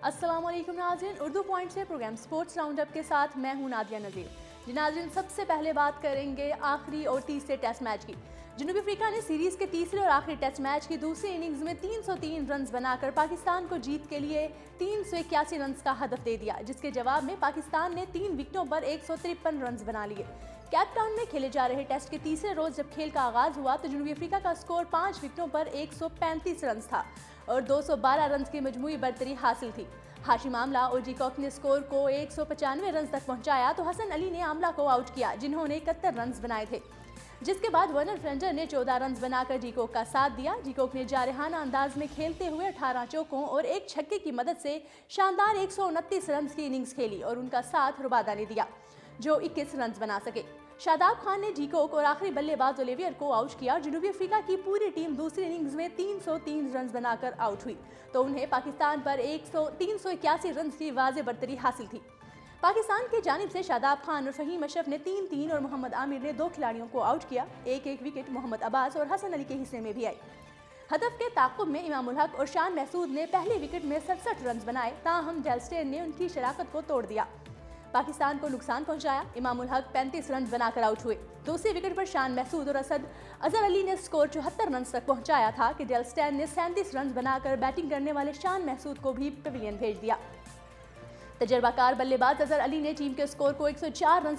अस्सलाम वालेकुम नाज़रीन, उर्दू पॉइंट से प्रोग्राम स्पोर्ट्स राउंड अप के साथ मैं हूं नादिया नज़ीर। जी नाज़रीन, सबसे पहले बात करेंगे आखिरी और तीसरे टेस्ट मैच की। जनूबी अफ्रीका ने सीरीज़ के तीसरे और आखिरी टेस्ट मैच की दूसरी इनिंग्स में 303 रन बनाकर पाकिस्तान को जीत के लिए 381 रन का हदफ दे दिया, जिसके जवाब में पाकिस्तान ने 3 विकेटों पर 153 रन बना लिए। केप टाउन में खेले जा रहे टेस्ट के तीसरे रोज जब खेल का आगाज हुआ तो जनूबी अफ्रीका का स्कोर 5 विकेटों पर 135 रन था और 212 रन की मजमूई बरतरी हासिल थी। हाशिम आमला और जी-कॉक ने स्कोर को 195 रन तक पहुंचाया तो हसन अली ने आमला को आउट किया, जिन्होंने 71 रन बनाए थे। जिसके बाद वर्नर फ्रेंजर ने 14 रन बनाकर जी-कॉक का साथ दिया। जी-कॉक ने जारहाना अंदाज में खेलते हुए 18 चौकों और एक छक्के की मदद से शानदार 129 रन की इनिंग्स खेली और उनका साथ रुबादा ने दिया, जो 21 रन बना सके। शादाब खान ने जी-कॉक और आखिरी बल्लेबाज ओलिवियर को आउट किया। जनूबी अफ्रीका की पूरी टीम दूसरी इनिंग्स में 303 रन बनाकर आउट हुई तो उन्हें पाकिस्तान पर 381 रन की वाज़े बरतरी हासिल थी। पाकिस्तान की जानिब से शादाब खान और फहीम अशरफ ने 3-3 और मोहम्मद आमिर ने 2 खिलाड़ियों को आउट किया। एक विकेट मोहम्मद अब्बास और हसन अली के हिस्से में भी आई। हदफ के ताक़ुब में इमामुल हक और शान महसूद ने पहले विकेट में 67 रन बनाए, ताहम डेल स्टेन ने उनकी शराकत को तोड़ दिया, पाकिस्तान को नुकसान पहुंचाया। इमामुल हक 35 रन बनाकर आउट हुए। दूसरे विकेट पर शान महसूद और अजहर अली ने स्कोर 74 रन तक पहुंचाया था कि डेल स्टेन ने 37 रन बनाकर बैटिंग करने वाले शान महसूद को भी पवेलियन भेज दिया। तजर्बाकार बल्लेबाज अजहर अली ने टीम के स्कोर को 104 रन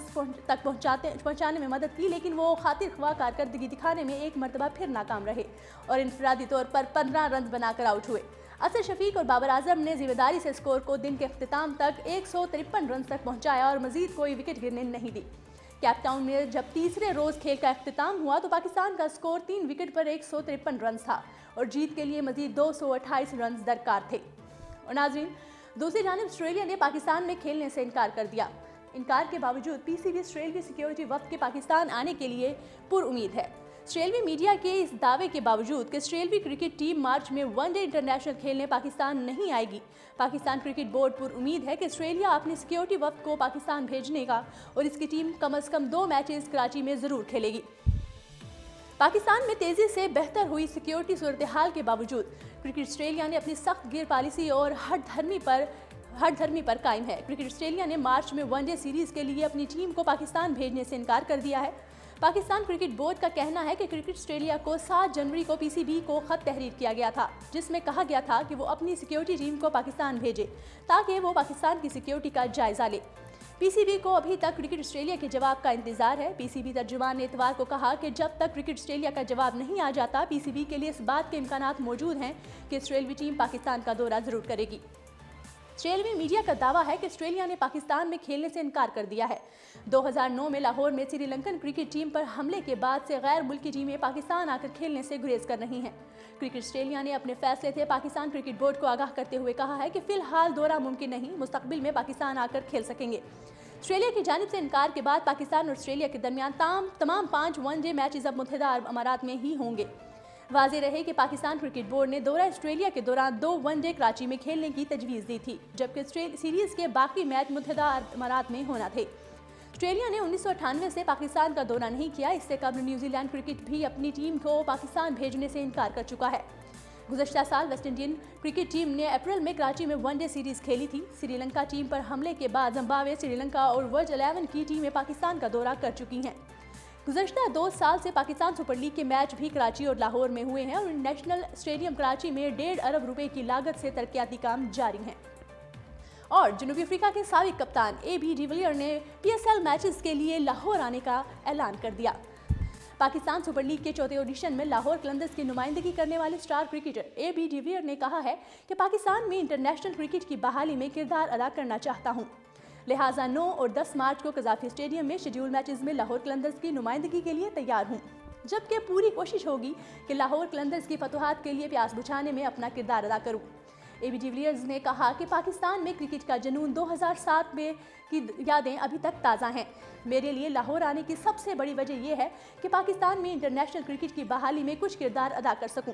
तक पहुंचाने में मदद की, लेकिन वो खातिर ख्वाह कारकर्दगी दिखाने में एक मरतबा फिर नाकाम रहे और इनफरादी तौर पर 15 रन बनाकर आउट हुए। असर शफीक और बाबर आजम ने जिम्मेदारी से स्कोर को दिन के अख्तिताम तक 153 रन तक पहुंचाया और मजीद कोई विकेट गिरने नहीं दी। केप टाउन में जब तीसरे रोज खेल का अख्तिताम हुआ तो पाकिस्तान का स्कोर 3 विकेट पर 153 रन था और जीत के लिए मजीद 228 रन दरकार थे। और नाज़रीन, दूसरी जानिब ऑस्ट्रेलिया ने पाकिस्तान में खेलने से इनकार कर दिया। इनकार के बावजूद पीसीबी ऑस्ट्रेलिया सिक्योरिटी वफ्द के पाकिस्तान आने के लिए पुरुमीद है। ऑस्ट्रेलियाई मीडिया के इस दावे के बावजूद कि ऑस्ट्रेलियाई क्रिकेट टीम मार्च में वनडे इंटरनेशनल खेलने पाकिस्तान नहीं आएगी, पाकिस्तान क्रिकेट बोर्ड पुरुमीद है कि ऑस्ट्रेलिया अपने सिक्योरिटी वफ्द को पाकिस्तान भेजने का और इसकी टीम कम से कम 2 मैचेस कराची में ज़रूर खेलेगी। पाकिस्तान में तेज़ी से बेहतर हुई सिक्योरिटी सूरत हाल के बावजूद क्रिकेट ऑस्ट्रेलिया ने अपनी सख्त गिर पॉलिसी और हठधर्मी पर कायम है। क्रिकेट ऑस्ट्रेलिया ने मार्च में वनडे सीरीज़ के लिए अपनी टीम को पाकिस्तान भेजने से इनकार कर दिया है। पाकिस्तान क्रिकेट बोर्ड का कहना है कि क्रिकेट ऑस्ट्रेलिया को 7 जनवरी को पीसीबी को खत तहरीर किया गया था, जिसमें कहा गया था कि वो अपनी सिक्योरिटी टीम को पाकिस्तान भेजे ताकि वो पाकिस्तान की सिक्योरिटी का जायजा ले। पीसीबी को अभी तक क्रिकेट ऑस्ट्रेलिया के जवाब का इंतजार है। पीसीबी तर्जुमान ने इतवार को कहा कि जब तक क्रिकेट ऑस्ट्रेलिया का जवाब नहीं आ जाता, पीसीबी के लिए इस बात के इम्कानात मौजूद हैं कि ऑस्ट्रेलियाई टीम पाकिस्तान का दौरा जरूर करेगी। ऑस्ट्रेलियाई मीडिया का दावा है कि ऑस्ट्रेलिया ने पाकिस्तान में खेलने से इनकार कर दिया है। 2009 में लाहौर में श्रीलंकन क्रिकेट टीम पर हमले के बाद से गैर मुल्की टीमें पाकिस्तान आकर खेलने से गुरेज कर रही हैं। क्रिकेट ऑस्ट्रेलिया ने अपने फैसले से पाकिस्तान क्रिकेट बोर्ड को आगाह करते हुए कहा है कि फिलहाल दौरा मुमकिन नहीं, मुस्तकबिल में पाकिस्तान आकर खेल सकेंगे। ऑस्ट्रेलिया की जानिब से इनकार के बाद पाकिस्तान और ऑस्ट्रेलिया के दरमियान तमाम 5 वनडे मैचेस अब मुत्तहिदा अरब अमारात में ही होंगे। वाज़ेह रहे कि पाकिस्तान क्रिकेट बोर्ड ने दौरा ऑस्ट्रेलिया के दौरान 2 वनडे कराची में खेलने की तजवीज़ दी थी, जबकि सीरीज़ के बाकी मैच मुत्तहिदा अरब अमारात में होना थे। ऑस्ट्रेलिया ने 1998 से पाकिस्तान का दौरा नहीं किया। इससे कबल न्यूजीलैंड क्रिकेट भी अपनी टीम को पाकिस्तान भेजने से इनकार कर चुका है। गुज़श्ता साल वेस्ट इंडीज़ क्रिकेट टीम ने अप्रैल में कराची में वनडे सीरीज़ खेली थी। श्रीलंका टीम पर हमले के बाद जिम्बाब्वे, श्रीलंका और वर्ल्ड 11 की टीमें पाकिस्तान का दौरा कर चुकी हैं। गुज़श्ता 2 साल से पाकिस्तान सुपर लीग के मैच भी कराची और लाहौर में हुए हैं और नेशनल स्टेडियम कराची में 1.5 अरब रुपए की लागत से तरक्याती काम जारी हैं। और जनूबी अफ्रीका के साबिक कप्तान AB डिविलियर ने PSL मैचेस के लिए लाहौर आने का ऐलान कर दिया। पाकिस्तान सुपर लीग के चौथे ऑडिशन में लाहौर कलंदर्स की नुमाइंदगी करने वाले स्टार क्रिकेटर AB डिविलियर ने कहा है कि पाकिस्तान में इंटरनेशनल क्रिकेट की बहाली में किरदार अदा करना चाहता हूँ, लिहाजा 9 और 10 मार्च को कज़ाफ़ी स्टेडियम में शेड्यूल मैचेस में लाहौर कलंदर्स की नुमाइंदगी के लिए तैयार हूँ, जबकि पूरी कोशिश होगी कि लाहौर कलंदर्स की फतुहात के लिए प्यास बुझाने में अपना किरदार अदा करूँ। AB डिविलियर्स ने कहा कि पाकिस्तान में क्रिकेट का जुनून 2007 में की यादें अभी तक ताज़ा हैं। मेरे लिए लाहौर आने की सबसे बड़ी वजह यह है कि पाकिस्तान में इंटरनेशनल क्रिकेट की बहाली में कुछ किरदार अदा कर सकूं।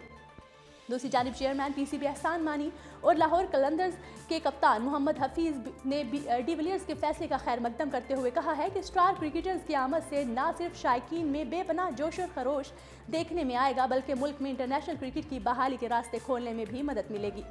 दूसरी जानिब चेयरमैन पीसीबी एहसान मानी और लाहौर कलंदर्स के कप्तान मोहम्मद हफीज़ ने डिविलियर्स के फैसले का खैर मकदम करते हुए कहा है कि स्टार क्रिकेटर्स की आमद से न सिर्फ शायकीन में बेपनाह जोश और खरोश देखने में आएगा, बल्कि मुल्क में इंटरनेशनल क्रिकेट की बहाली के रास्ते खोलने में भी मदद मिलेगी।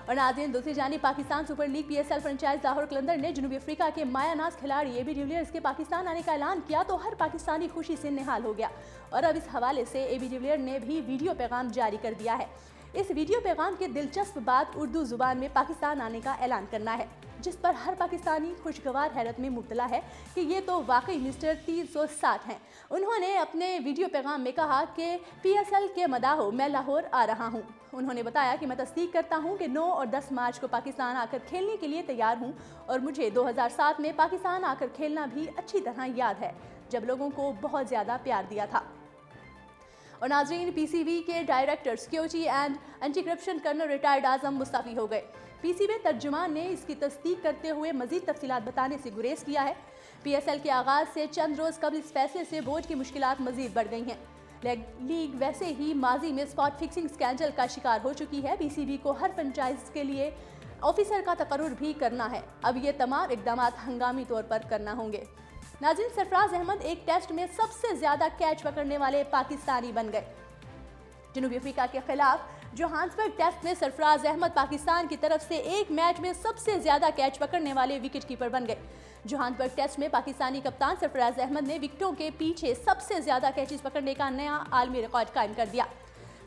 और नाज़रीन, दूसरी जानिब Pakistan super league PSL franchise Lahore Qalandar ने जनूबी अफ्रीका के मायानाज खिलाड़ी AB डिविलियर्स के पाकिस्तान आने का ऐलान किया तो हर पाकिस्तानी खुशी से निहाल हो गया। और अब इस हवाले से AB डिविलियर ने भी वीडियो पैगाम जारी कर दिया है। इस वीडियो पैगाम की दिलचस्प बात उर्दू जुबान में पाकिस्तान आने का ऐलान करना है, जिस पर हर पाकिस्तानी खुशगवार हैरत में मुब्तला है कि ये तो वाकई मिस्टर 360 हैं। उन्होंने अपने वीडियो पैगाम में कहा कि PSL के मदाहो मैं लाहौर आ रहा हूँ। उन्होंने बताया कि मैं तस्दीक करता हूँ कि 9 और 10 मार्च को पाकिस्तान आकर खेलने के लिए तैयार हूँ और मुझे 2007 में पाकिस्तान आकर खेलना भी अच्छी तरह याद है, जब लोगों को बहुत ज़्यादा प्यार दिया था। और नाज़रीन, PCB के director security and anti corruption colonel retired Azam मुस्तफ़ी हो गए। PCB तर्जुमान ने इसकी तस्दीक करते हुए मज़ीद तफसीलात बताने से गुरेज किया है। PSL के आगाज़ से चंद रोज़ कबल इस फैसले से बोर्ड की मुश्किलात मज़ीद बढ़ गई हैं। लीग वैसे ही माजी में स्पॉट फिक्सिंग स्कैंडल का शिकार हो चुकी है। PCB को हर फ्रेंचाइज के लिए ऑफिसर का तकर्रुर भी करना है। अब ये तमाम इक़दाम हंगामी तौर पर करना होंगे। नाज़रीन, सरफराज अहमद एक टेस्ट में सबसे ज़्यादा कैच पकड़ने वाले पाकिस्तानी बन गए। जनूबी अफ्रीका के खिलाफ जोहान्सबर्ग टेस्ट में सरफराज अहमद पाकिस्तान की तरफ से एक मैच में सबसे ज़्यादा कैच पकड़ने वाले विकेट कीपर बन गए। जोहान्सबर्ग टेस्ट में पाकिस्तानी कप्तान सरफराज अहमद ने विकेटों के पीछे सबसे ज़्यादा कैचेस पकड़ने का नया आलमी रिकॉर्ड कायम कर दिया।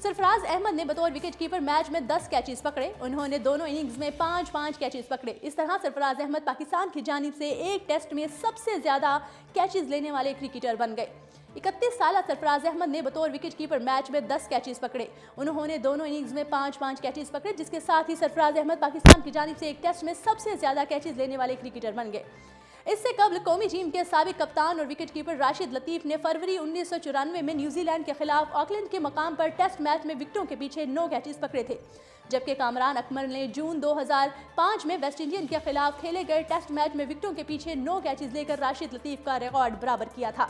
सरफराज अहमद ने बतौर विकेट कीपर मैच में 10 कैचेस पकड़े। उन्होंने दोनों इनिंग्स में 5-5 कैचेस पकड़े। इस तरह सरफराज अहमद पाकिस्तान की जानिब से एक टेस्ट में सबसे ज़्यादा कैचेस लेने वाले क्रिकेटर बन गए। 31 साल सरफराज अहमद ने बतौर विकेट कीपर मैच में 10 कैचेस पकड़े। उन्होंने दोनों इनिंग्स में 5-5 कैचेस पकड़े, जिसके साथ ही सरफराज अहमद पाकिस्तान की जानिब से एक टेस्ट में सबसे ज़्यादा कैचेस लेने वाले क्रिकेटर बन गए। इससे कबल कौमी टीम के साबिक कप्तान और विकेट कीपर राशिद लतीफ़ ने फरवरी 1994 में न्यूजीलैंड के खिलाफ ऑकलैंड के मकाम पर टेस्ट मैच में विकेटों के पीछे 9 कैचेस पकड़े थे, जबकि कामरान अकमल ने जून 2005 में वेस्ट इंडीज के खिलाफ खेले गए टेस्ट मैच में विकेटों के पीछे 9 कैचेस लेकर राशिद लतीफ़ का रिकॉर्ड बराबर किया था।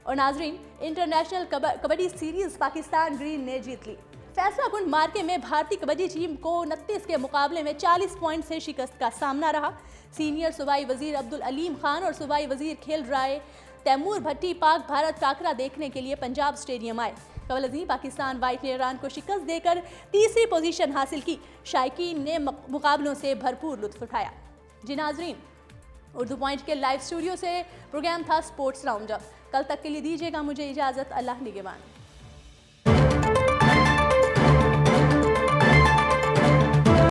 और नाजरीन, international kabaddi series Pakistan green ने जीत ली। फैसला कुंड मार्के में भारतीय कबड्डी टीम को 29 के मुकाबले में 40 पॉइंट से शिकस्त का सामना रहा। सीनियर सूबाई वजीर अब्दुल अलीम खान और सूबाई वजीर खेल राय तैमूर भट्टी पाक भारत टाकरा देखने के लिए पंजाब स्टेडियम आए। कबल अज़ीं पाकिस्तान वाइट ने ईरान को शिकस्त देकर तीसरी पोजीशन हासिल की। शायकीन ने मुकाबलों से भरपूर लुत्फ उठाया। जी नाजरीन, उर्दू पॉइंट के लाइव स्टूडियो से प्रोग्राम था स्पोर्ट्स राउंडअप। कल तक के लिए दीजिएगा मुझे इजाज़त। अल्लाह निगहबान।